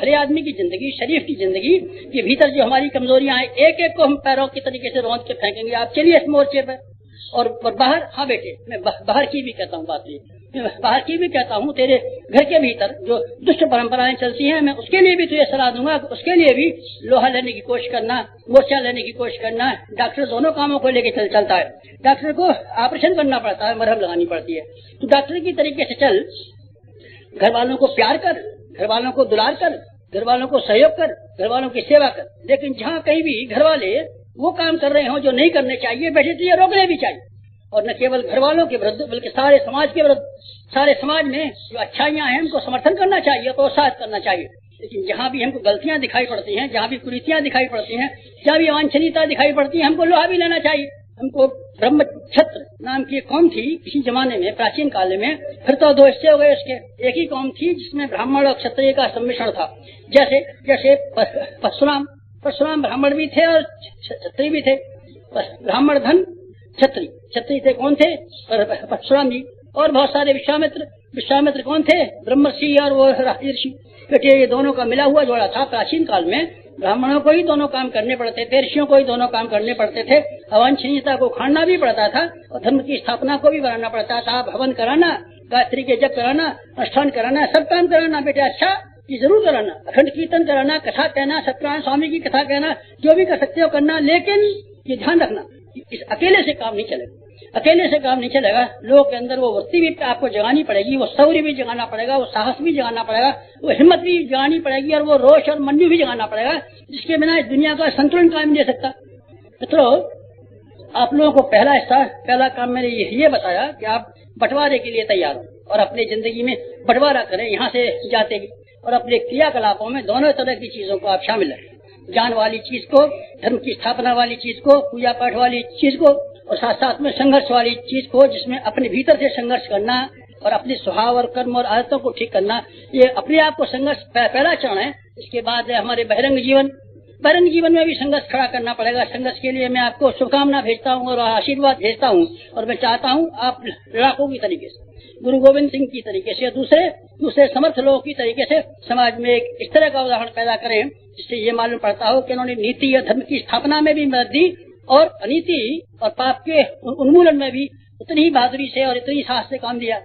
भले आदमी की जिंदगी, शरीफ की जिंदगी के भीतर जो हमारी कमजोरियां हैं, एक एक को हम पैरों की तरीके से रौंद के फेंकेंगे। आप चलिए इस मोर्चे पर। और बाहर, हाँ बेटे, मैं बाहर की भी कहता हूँ, बात ये मैं बाहर की भी कहता हूँ, तेरे घर के भीतर जो दुष्ट परंपराएं चलती हैं, मैं उसके लिए भी तुझे सलाह दूंगा। उसके लिए भी लोहा लेने की कोशिश करना, मोर्चा लेने की कोशिश करना। डॉक्टर दोनों कामों को लेकर चलता है। डॉक्टर को ऑपरेशन करना पड़ता है, मरहम लगानी पड़ती है, तो डॉक्टर की तरीके से चल। घर वालों को प्यार कर, घर वालों को दुलार कर, घर वालों को सहयोग कर, घर वालों की सेवा कर। लेकिन जहाँ कहीं भी घर वाले वो काम कर रहे हो जो नहीं करने चाहिए, बेटे तो ये रोकने भी चाहिए। और न केवल घर वालों के विरुद्ध बल्कि सारे समाज के विरुद्ध, सारे समाज में जो अच्छाइयां हैं उनको समर्थन करना चाहिए, प्रोत्साहित करना चाहिए। लेकिन जहाँ भी हमको गलतियां दिखाई पड़ती हैं, जहाँ भी कुरीतियां दिखाई पड़ती हैं, जहाँ भी अवांछनीयता दिखाई पड़ती है, हमको लोहा भी लेना चाहिए। हमको ब्रह्मक्षत्र नाम की एक कौम थी किसी जमाने में, प्राचीन काल में, फिर तो दो हिस्से हो गए उसके। एक ही कौम थी जिसमें ब्राह्मण और क्षत्रिय का सम्मिश्रण था। जैसे परशुराम ब्राह्मण भी थे और क्षत्रिय भी थे। ब्राह्मण धन क्षत्रिय थे, कौन थे? परशुराम जी। और बहुत सारे विश्वामित्र कौन थे? ब्रह्मर्षि और वो ऋषि। क्योंकि ये दोनों का मिला हुआ जोड़ा था। प्राचीन काल में ब्राह्मणों को ही दोनों काम करने पड़ते थे, ऋषियों को ही दोनों काम करने पड़ते थे। अवांछनीयता को खाना भी पड़ता था और धर्म की स्थापना को भी बनाना पड़ता था। हवन कराना, गायत्री के जप कराना, अनुष्ठान कराना, सब काम कराना बेटे। अच्छा ये जरूर कराना, अखंड कीर्तन कराना, कथा कहना, सत्यनारायण स्वामी की कथा कहना, जो भी कर सकते हो करना। लेकिन ये ध्यान रखना, इस अकेले से काम नहीं चलेगा। अकेले से काम नहीं चलेगा। लोगों के अंदर वो वृत्ति भी आपको जगानी पड़ेगी, वो शौर्य भी जगाना पड़ेगा, वो साहस भी जगाना पड़ेगा, वो हिम्मत भी जगानी पड़ेगी और वो रोष और मंजू भी जगाना पड़ेगा, जिसके बिना इस दुनिया का संतुलन कायम नहीं रह सकता। मित्रों, आप लोगों को पहला काम मैंने ये बताया कि आप बंटवारे के लिए तैयार हो और अपनी जिंदगी में बंटवारा करें, यहाँ से जाते भी, और अपने क्रियाकलापों में दोनों तरह की चीजों को आप शामिल रखें। ज्ञान वाली चीज को, धर्म की स्थापना वाली चीज को, पूजा पाठ वाली चीज को, और साथ साथ में संघर्ष वाली चीज को, जिसमें अपने भीतर से संघर्ष करना और अपने स्वभाव और कर्म और आदतों को ठीक करना। ये अपने आप को संघर्ष पहला चरण है। इसके बाद है हमारे बहिरंग जीवन में भी संघर्ष खड़ा करना पड़ेगा। संघर्ष के लिए मैं आपको शुभकामना भेजता हूँ और आशीर्वाद भेजता हूँ, और मैं चाहता हूँ आप लड़ाकों की तरीके से, गुरु गोविंद सिंह की तरीके से, दूसरे समर्थ लोगों की तरीके से समाज में एक इस तरह का उदाहरण पैदा करें जिससे ये मालूम पड़ता हो कि उन्होंने नीति या धर्म की स्थापना में भी मदद दी और अनीति और पाप के उन्मूलन में भी उतनी ही बहादुरी से और इतनी साहस से काम दिया।